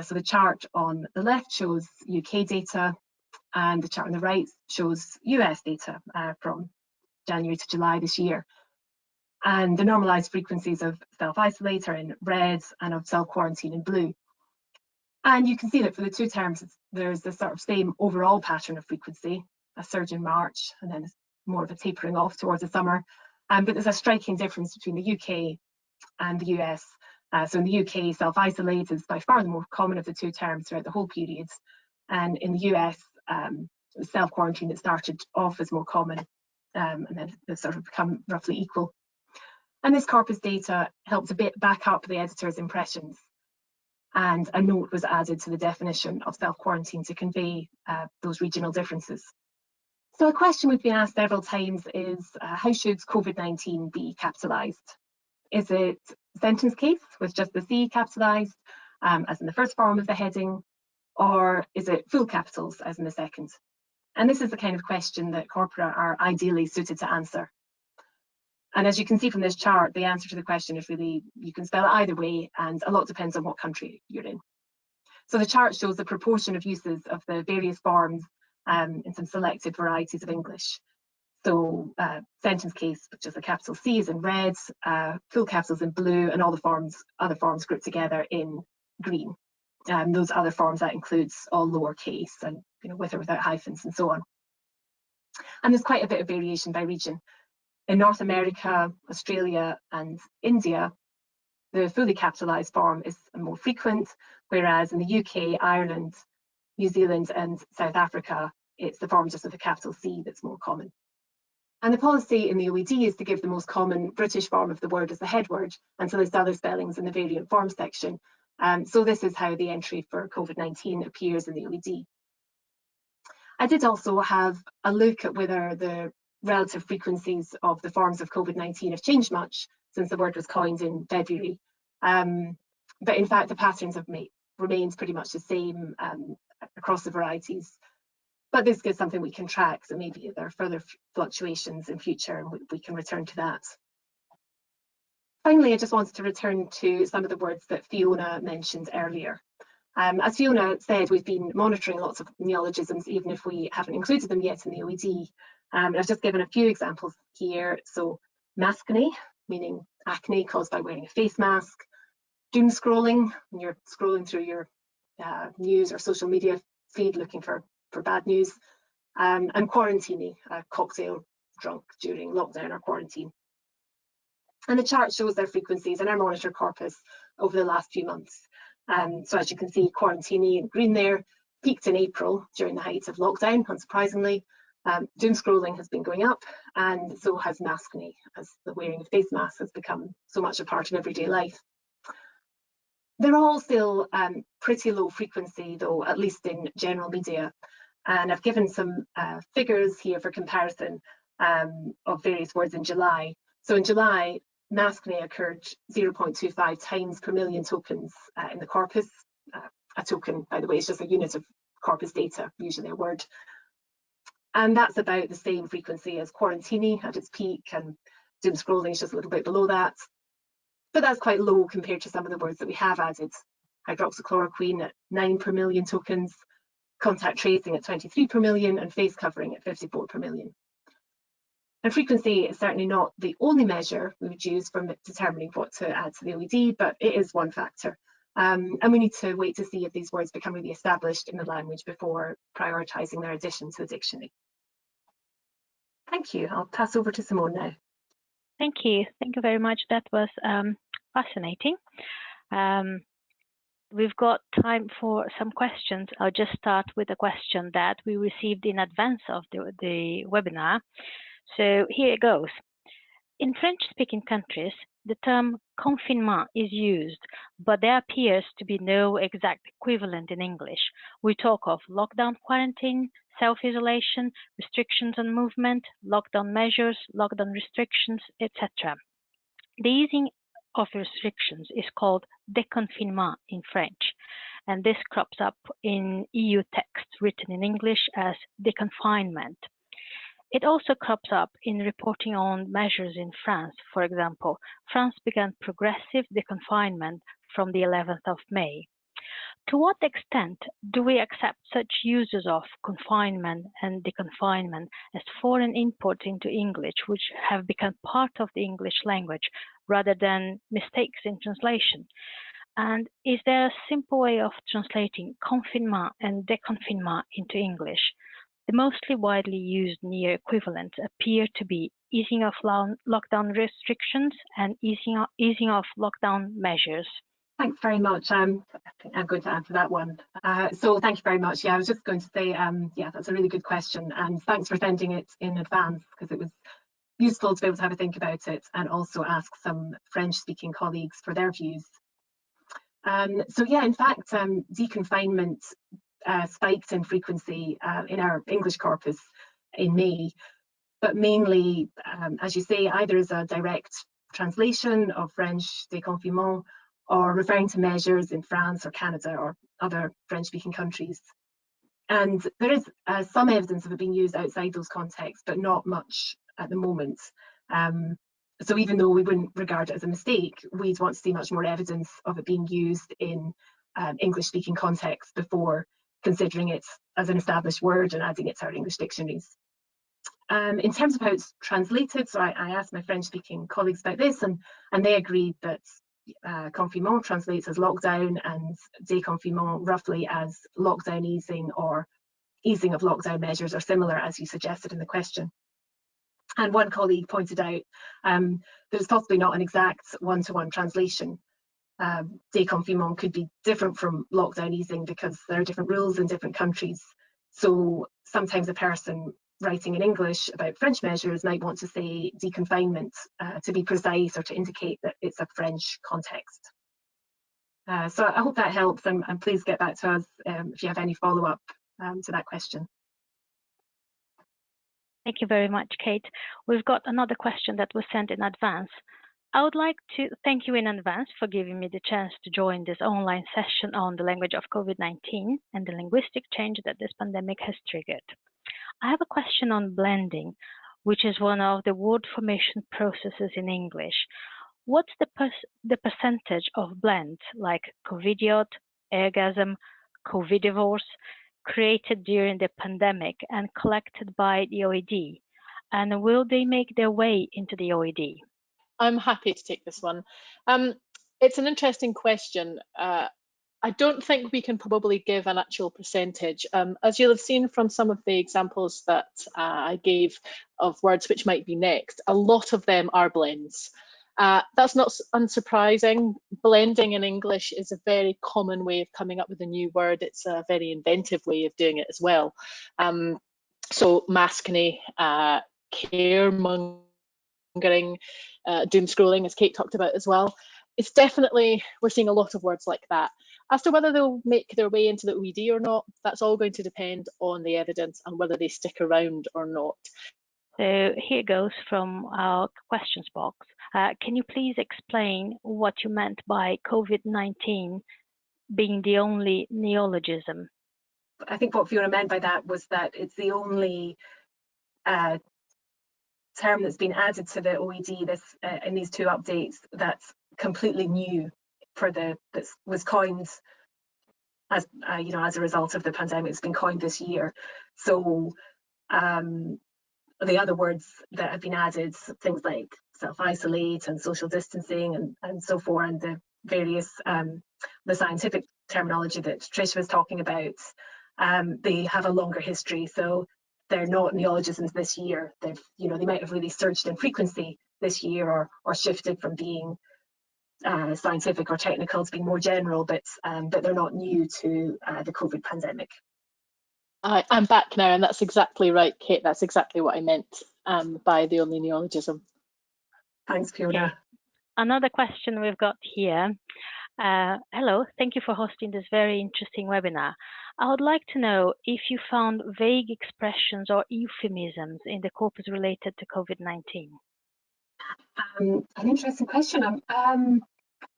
So the chart on the left shows UK data, and the chart on the right shows US data from January to July this year. And the normalised frequencies of self-isolate are in red and of self-quarantine in blue. And you can see that for the 2 terms, there's the sort of same overall pattern of frequency, a surge in March and then more of a tapering off towards the summer. But there's a striking difference between the UK and the US. So in the UK, self-isolate is by far the more common of the 2 terms throughout the whole period. And in the US, self-quarantine that started off as more common, and then they've sort of become roughly equal. And this corpus data helped a bit back up the editor's impressions. And a note was added to the definition of self-quarantine to convey those regional differences. So a question we've been asked several times is, how should COVID-19 be capitalised? Is it sentence case with just the C capitalised, as in the first form of the heading, or is it full capitals as in the second? And this is the kind of question that corpora are ideally suited to answer. And as you can see from this chart, the answer to the question is really, you can spell it either way, and a lot depends on what country you're in. So the chart shows the proportion of uses of the various forms in some selected varieties of English. So sentence case, which is a capital C, is in red, full capitals in blue, and all the other forms grouped together in green. Those other forms, that includes all lowercase and with or without hyphens and so on. And there's quite a bit of variation by region. In North America, Australia and India, the fully capitalised form is more frequent, whereas in the UK, Ireland, New Zealand and South Africa, it's the form just with a capital C that's more common. And the policy in the OED is to give the most common British form of the word as the head word, and to list other spellings in the variant form section. So this is how the entry for COVID-19 appears in the OED. I did also have a look at whether the relative frequencies of the forms of COVID-19 have changed much since the word was coined in February. But in fact, the patterns have remained pretty much the same across the varieties. But this is something we can track, so maybe there are further fluctuations in future and we can return to that. Finally, I just wanted to return to some of the words that Fiona mentioned earlier. As Fiona said, we've been monitoring lots of neologisms, even if we haven't included them yet in the OED. I've just given a few examples here. So maskne, meaning acne caused by wearing a face mask. Doom scrolling, when you're scrolling through your news or social media feed looking for bad news. And quarantini, a cocktail drunk during lockdown or quarantine. And the chart shows their frequencies in our monitor corpus over the last few months. So as you can see, quarantini in green there peaked in April during the height of lockdown, unsurprisingly. Doom scrolling has been going up, and so has maskne, as the wearing of face masks has become so much a part of everyday life. They're all still pretty low frequency, though, at least in general media. And I've given some figures here for comparison of various words in July. So in July, maskne occurred 0.25 times per million tokens in the corpus. A token, by the way, is just a unit of corpus data, usually a word. And that's about the same frequency as quarantini at its peak, and doom scrolling is just a little bit below that. But that's quite low compared to some of the words that we have added. Hydroxychloroquine at 9 per million tokens, contact tracing at 23 per million, and face covering at 54 per million. And frequency is certainly not the only measure we would use for determining what to add to the OED, but it is one factor. And we need to wait to see if these words become really established in the language before prioritising their addition to the dictionary. Thank you. I'll pass over to Simone now.
Thank you. Thank you very much. That was fascinating. We've got time for some questions. I'll just start with a question that we received in advance of the webinar. So here it goes. In French-speaking countries, the term confinement is used, but there appears to be no exact equivalent in English. We talk of lockdown quarantine, self-isolation, restrictions on movement, lockdown measures, lockdown restrictions, etc. The easing of restrictions is called déconfinement in French, and this crops up in EU texts written in English as deconfinement. It also crops up in reporting on measures in France. For example, France began progressive deconfinement from the 11th of May. To what extent do we accept such uses of confinement and deconfinement as foreign imports into English, which have become part of the English language rather than mistakes in translation? And is there a simple way of translating confinement and déconfinement into English? The mostly widely used near equivalents appear to be easing of lockdown restrictions and easing of lockdown measures.
Thanks very much. I think I'm going to answer that one. So thank you very much. Yeah, I was just going to say, yeah, that's a really good question. And thanks for sending it in advance, because it was useful to be able to have a think about it and also ask some French-speaking colleagues for their views. So yeah, in fact, deconfinement spiked in frequency in our English corpus in May, but mainly, as you say, either as a direct translation of French déconfinement or referring to measures in France or Canada or other French-speaking countries. And there is some evidence of it being used outside those contexts, but not much at the moment. So even though we wouldn't regard it as a mistake, we'd want to see much more evidence of it being used in English-speaking contexts before considering it as an established word and adding it to our English dictionaries. In terms of how it's translated, so I asked my French-speaking colleagues about this, and they agreed that confinement translates as lockdown and déconfinement roughly as lockdown easing or easing of lockdown measures, or similar as you suggested in the question. And one colleague pointed out that it's possibly not an exact one-to-one translation. Déconfinement could be different from lockdown easing because there are different rules in different countries. So sometimes a person writing in English about French measures might want to say deconfinement to be precise or to indicate that it's a French context. So I hope that helps, and please get back to us if you have any follow-up to that question.
Thank you very much, Kate. We've got another question that was sent in advance. I would like to thank you in advance for giving me the chance to join this online session on the language of COVID-19 and the linguistic change that this pandemic has triggered. I have a question on blending, which is one of the word formation processes in English. What's the percentage of blends like covidiot, ergasm, covidivorce created during the pandemic and collected by the OED? And will they make their way into the OED?
I'm happy to take this one. It's an interesting question. I don't think we can probably give an actual percentage. As you'll have seen from some of the examples that I gave of words which might be next, a lot of them are blends. That's not unsurprising. Blending in English is a very common way of coming up with a new word. It's a very inventive way of doing it as well. So maskne, caremongering, doom scrolling, as Kate talked about as well. It's definitely, we're seeing a lot of words like that. As to whether they'll make their way into the OED or not, that's all going to depend on the evidence and whether they stick around or not.
So here goes from our questions box. Can you please explain what you meant by COVID-19 being the only neologism?
I think what Fiona meant by that was that it's the only term that's been added to the OED in these two updates that's completely new that was coined as as a result of the pandemic. It's been coined this year. So the other words that have been added, things like self-isolate and social distancing and so forth, and the various the scientific terminology that Trish was talking about, they have a longer history. So they're not neologisms this year. They've, you know, they might have really surged in frequency this year, or shifted from being scientific or technical to being more general, but they're not new to the COVID pandemic.
I'm back now, and that's exactly right, Kate. That's exactly what I meant by the only neologism.
Thanks, Fiona.
Okay. Another question we've got here. Hello, thank you for hosting this very interesting webinar. I would like to know if you found vague expressions or euphemisms in the corpus related to COVID-19.
An interesting question. I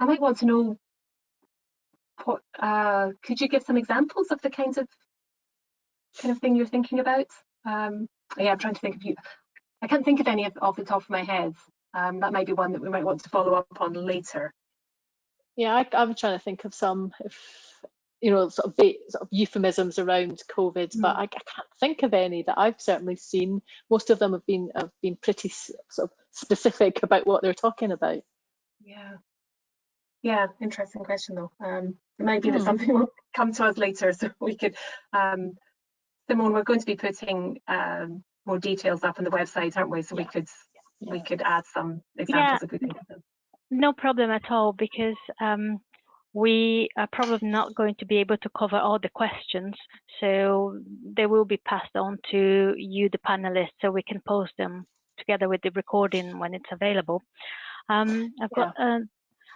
might want to know what, could you give some examples of the kind of thing you're thinking about? Yeah, I'm trying to think of you. I can't think of any off the top of my head. That might be one that we might want to follow up on later.
Yeah, I'm trying to think of some, if you know, sort of euphemisms around COVID, but I can't think of any that I've certainly seen. Most of them have been pretty sort of specific about what they're talking about.
Yeah, interesting question though. It might be that something will come to us later, so we could. Simone, we're going to be putting more details up on the website, aren't we? So we could add some examples if we think of them.
No problem at all, because we are probably not going to be able to cover all the questions, so they will be passed on to you, the panelists, so we can post them together with the recording when it's available. I've got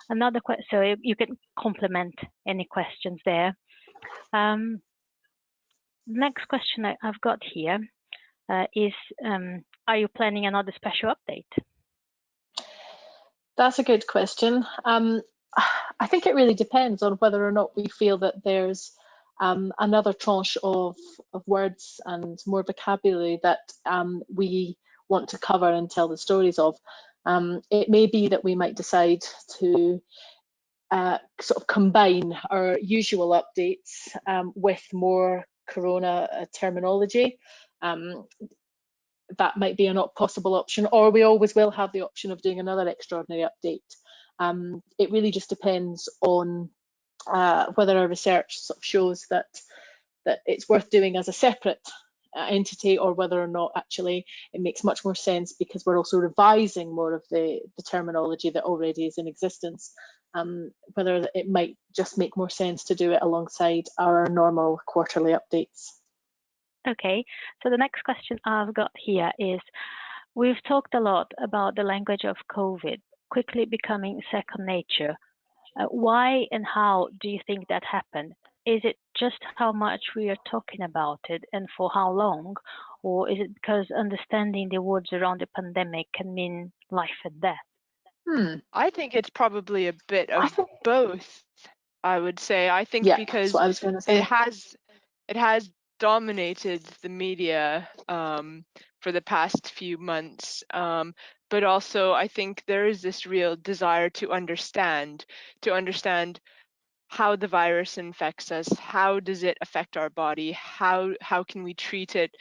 another question, so you can complement any questions there. Next question I've got here is, are you planning another special update?
That's a good question. I think it really depends on whether or not we feel that there's another tranche of words and more vocabulary that we want to cover and tell the stories of. It may be that we might decide to sort of combine our usual updates with more corona terminology. That might be a possible option, or we always will have the option of doing another extraordinary update. It really just depends on whether our research sort of shows that it's worth doing as a separate entity, or whether or not actually it makes much more sense because we're also revising more of the terminology that already is in existence. Whether it might just make more sense to do it alongside our normal quarterly updates.
Okay, so the next question I've got here is, we've talked a lot about the language of COVID quickly becoming second nature. Why and how do you think that happened? Is it just how much we are talking about it and for how long? Or is it because understanding the words around the pandemic can mean life and death?
I think it's probably a bit of both, I would say. I think because
that's what I was going to say.
It has dominated the media for the past few months, but also I think there is this real desire to understand how the virus infects us, how does it affect our body, how can we treat it,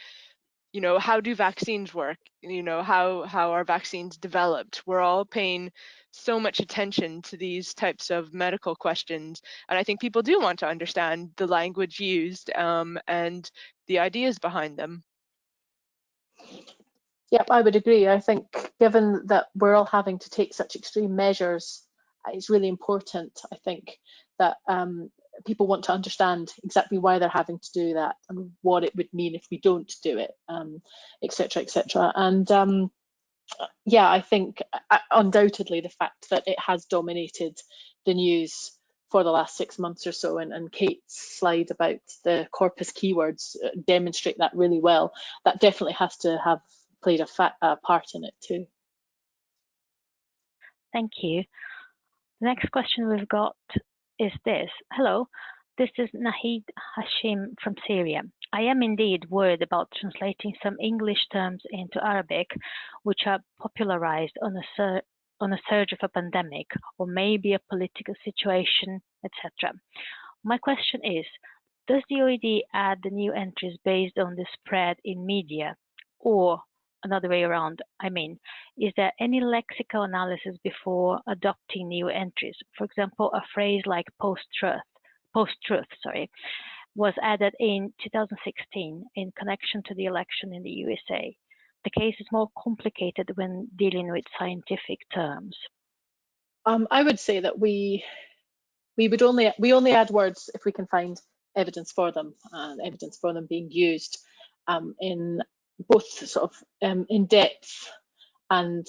you know, how do vaccines work, you know, how are vaccines developed. We're all paying so much attention to these types of medical questions, and I think people do want to understand the language used and the ideas behind them.
Yep, I would agree. I think given that we're all having to take such extreme measures, it's really important, I think, that people want to understand exactly why they're having to do that and what it would mean if we don't do it, etc., etc. And yeah, I think undoubtedly the fact that it has dominated the news for the last 6 months or so, and Kate's slide about the corpus keywords demonstrate that really well. That definitely has to have played a part in it too.
Thank you. The next question we've got is this. Hello, this is Nahid Hashim from Syria. I am indeed worried about translating some English terms into Arabic, which are popularized on a surge of a pandemic, or maybe a political situation, etc. My question is, does the OED add the new entries based on the spread in media, or another way around? I mean, is there any lexical analysis before adopting new entries? For example, a phrase like post-truth, was added in 2016 in connection to the election in the USA. The case is more complicated when dealing with scientific terms.
I would say that we only add words if we can find evidence for them, and evidence for them being used in both sort of in depth and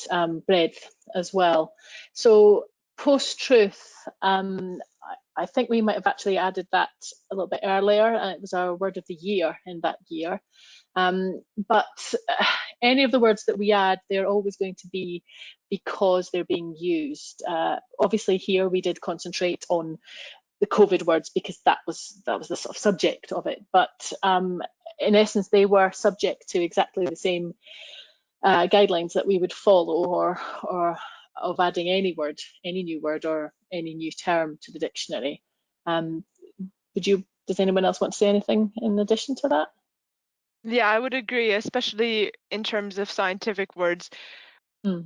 breadth as well. So post-truth, I think we might have actually added that a little bit earlier, and it was our word of the year in that year. But any of the words that we add, they're always going to be because they're being used. Obviously here we did concentrate on the COVID words because that was the sort of subject of it. But in essence, they were subject to exactly the same guidelines that we would follow, or of adding any word, any new word, or any new term to the dictionary. Does anyone else want to say anything in addition to that?
Yeah, I would agree, especially in terms of scientific words.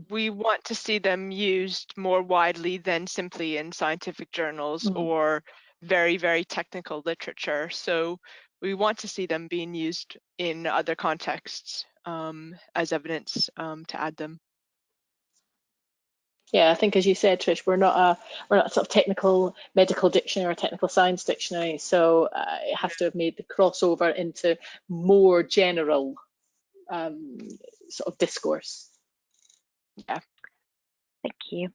We want to see them used more widely than simply in scientific journals or very, very technical literature. So we want to see them being used in other contexts as evidence to add them.
Yeah, I think, as you said, Trish, we're not a sort of technical medical dictionary or technical science dictionary, so it has to have made the crossover into more general sort of discourse.
Yeah.
Thank you.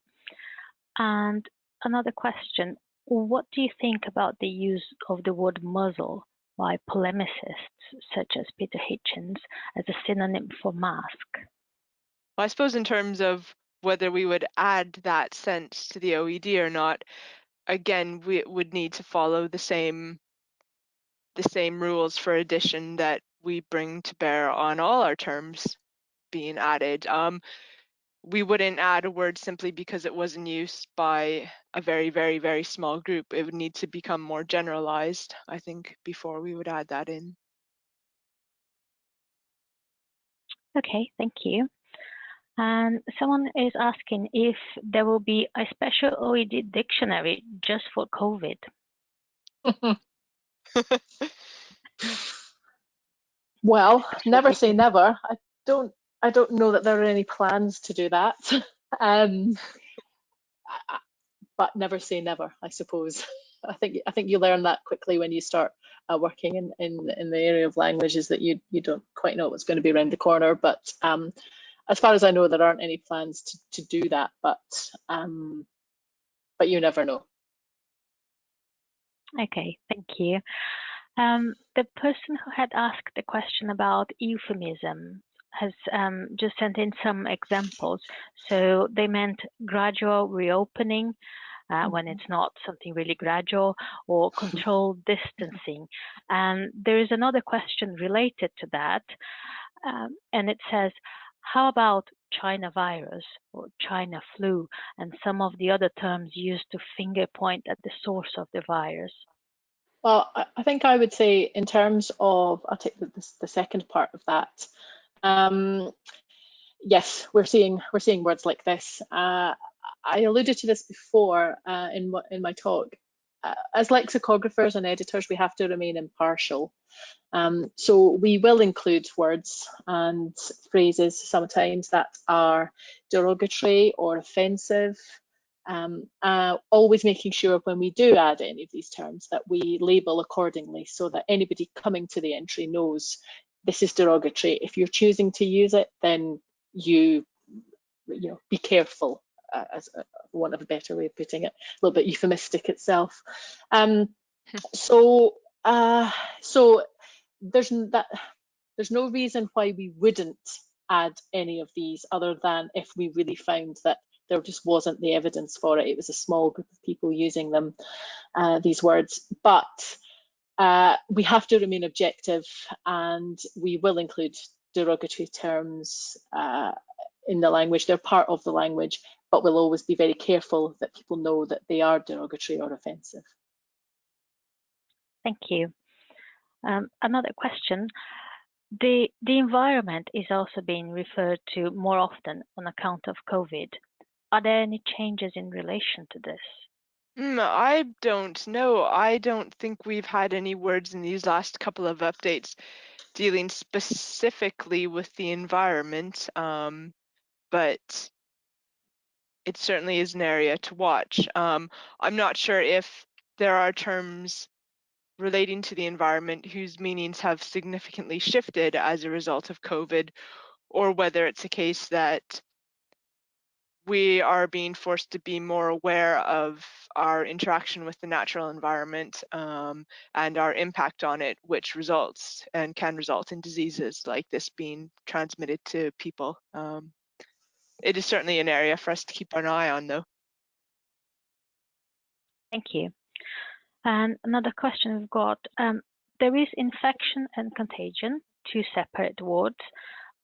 And another question, what do you think about the use of the word muzzle by polemicists such as Peter Hitchens as a synonym for mask?
Well, I suppose in terms of whether we would add that sense to the OED or not, again, we would need to follow the same rules for addition that we bring to bear on all our terms being added. We wouldn't add a word simply because it was in use by a very, very, very small group. It would need to become more generalized, I think, before we would add that in.
Okay, thank you. And someone is asking if there will be a special OED dictionary just for COVID.
Well, never say never. I don't know that there are any plans to do that. But never say never, I suppose. I think you learn that quickly when you start working in the area of languages, that you don't quite know what's going to be around the corner. But as far as I know, there aren't any plans to do that. But you never know.
Okay, thank you. The person who had asked the question about euphemism has just sent in some examples. So they meant gradual reopening when it's not something really gradual, or controlled distancing. And there is another question related to that, and it says, how about China virus or China flu and some of the other terms used to finger point at the source of the virus?
Well, I think I would say, in terms of, I'll take the second part of that. Yes, we're seeing words like this. I alluded to this before in my talk. As lexicographers and editors, we have to remain impartial. So we will include words and phrases sometimes that are derogatory or offensive. Always making sure when we do add any of these terms that we label accordingly, so that anybody coming to the entry knows this is derogatory. If you're choosing to use it, then you know, be careful, as for want of a better way of putting it, a little bit euphemistic itself. So there's no reason why we wouldn't add any of these, other than if we really found that there just wasn't the evidence for it. It was a small group of people using them, these words. But we have to remain objective, and we will include derogatory terms in the language. They're part of the language, but we'll always be very careful that people know that they are derogatory or offensive.
Thank you. Another question. The environment is also being referred to more often on account of COVID. Are there any changes in relation to this?
I don't know. I don't think we've had any words in these last couple of updates dealing specifically with the environment, but it certainly is an area to watch. I'm not sure if there are terms relating to the environment whose meanings have significantly shifted as a result of COVID, or whether it's a case that we are being forced to be more aware of our interaction with the natural environment and our impact on it, which results and can result in diseases like this being transmitted to people. It is certainly an area for us to keep an eye on, though.
Thank you. And another question we've got, there is infection and contagion, two separate words,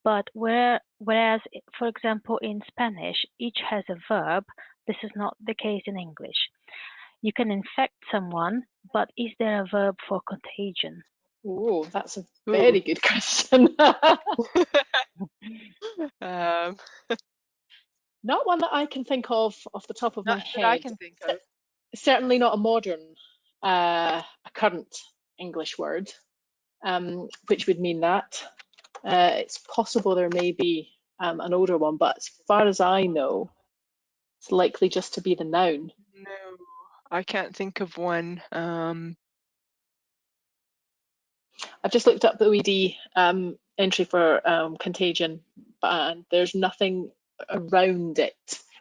but whereas, for example, in Spanish, each has a verb, this is not the case in English. You can infect someone, but is there a verb for contagion?
Oh, that's a very good question. Not one that I can think of off the top of my head.
That I can think of.
Certainly not a modern, a current English word, which would mean that. It's possible there may be an older one, but as far as I know, it's likely just to be the noun.
No, I can't think of one.
I've just looked up the OED entry for contagion, and there's nothing around it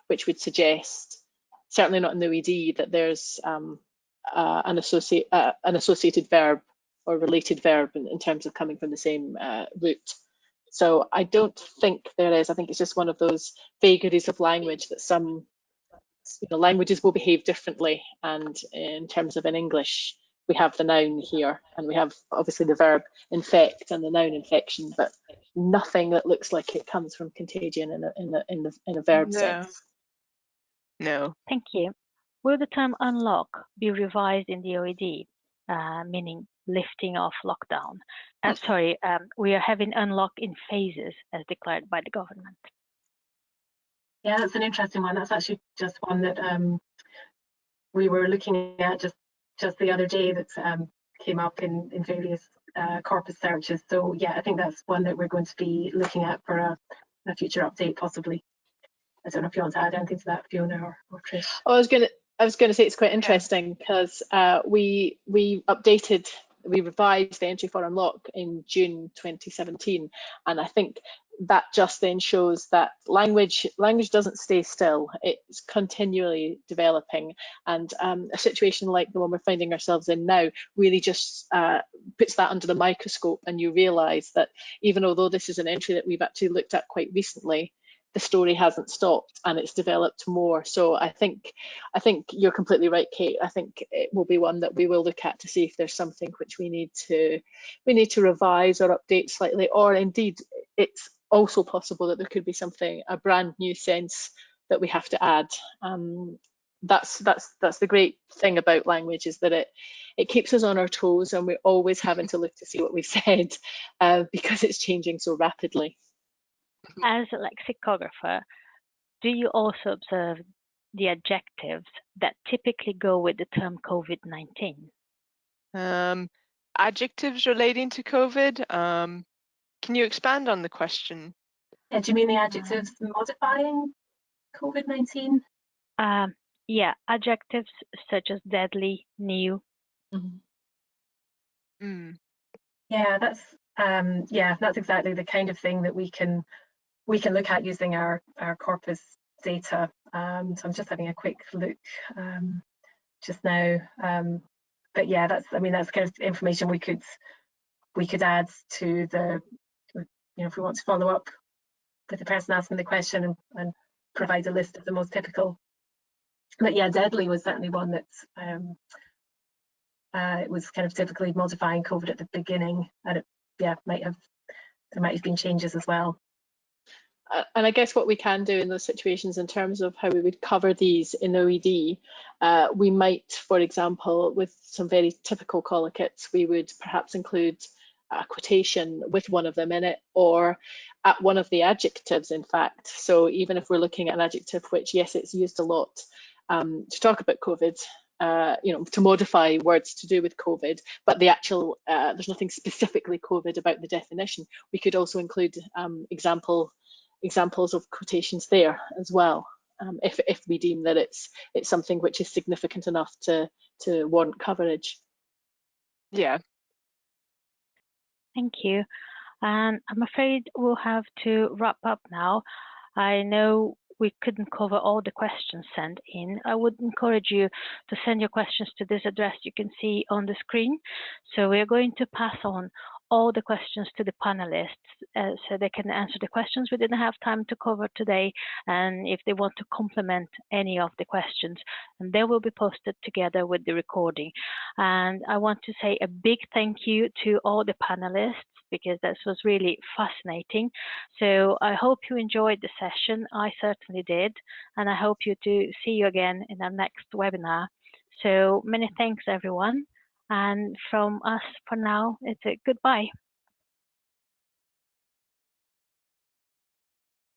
which would suggest, certainly not in the OED, that there's an associated verb or related verb in terms of coming from the same root. So I don't think there is. I think it's just one of those vagaries of language that some languages will behave differently, and in terms of in English, we have the noun here, and we have obviously the verb infect and the noun infection, but nothing that looks like it comes from contagion in a verb sense.
No.
Thank you. Will the term unlock be revised in the OED, meaning lifting off lockdown? We are having unlock in phases as declared by the government.
Yeah, that's an interesting one. That's actually just one that we were looking at just the other day that came up in various corpus searches. So yeah, I think that's one that we're going to be looking at for a future update, possibly. I don't know if you want to add anything to that, Fiona or Trish.
I was going to say it's quite interesting because we revised the entry for unlock in June 2017, and I think that just then shows that language doesn't stay still. It's continually developing, and a situation like the one we're finding ourselves in now really just puts that under the microscope, and you realise that even although this is an entry that we've actually looked at quite recently, the story hasn't stopped and it's developed more. So I think you're completely right, Kate. I think it will be one that we will look at to see if there's something which we need to revise or update slightly, or indeed it's also possible that there could be a brand new sense that we have to add. That's the great thing about language, is that it keeps us on our toes, and we're always having to look to see what we've said because it's changing so rapidly.
As a lexicographer, do you also observe the adjectives that typically go with the term COVID-19?
Adjectives relating to COVID? Can you expand on the question?
Yeah, do you mean the adjectives modifying COVID-19?
Yeah, adjectives such as deadly, new.
Mm-hmm. Yeah, that's exactly the kind of thing that we can look at using our corpus data. So I'm just having a quick look just now. But yeah, that's kind of information we could add to the, if we want to follow up with the person asking the question and provide a list of the most typical. But yeah, deadly was certainly one that it was kind of typically modifying COVID at the beginning, and there might have been changes as well.
And I guess what we can do in those situations in terms of how we would cover these in OED, we might, for example, with some very typical collocates, we would perhaps include a quotation with one of them in it, or at one of the adjectives, in fact. So even if we're looking at an adjective which, yes, it's used a lot to talk about COVID, to modify words to do with COVID, but the actual, there's nothing specifically COVID about the definition. We could also include examples of quotations there as well, if we deem that it's something which is significant enough to warrant coverage.
Yeah.
Thank you. And I'm afraid we'll have to wrap up now. I know we couldn't cover all the questions sent in. I would encourage you to send your questions to this address you can see on the screen. So we are going to pass on all the questions to the panelists so they can answer the questions we didn't have time to cover today, and if they want to complement any of the questions, and they will be posted together with the recording. And I want to say a big thank you to all the panelists, because this was really fascinating. So I hope you enjoyed the session. I certainly did, and I hope you to see you again in our next webinar. So many thanks, everyone. And from us for now, it's a goodbye.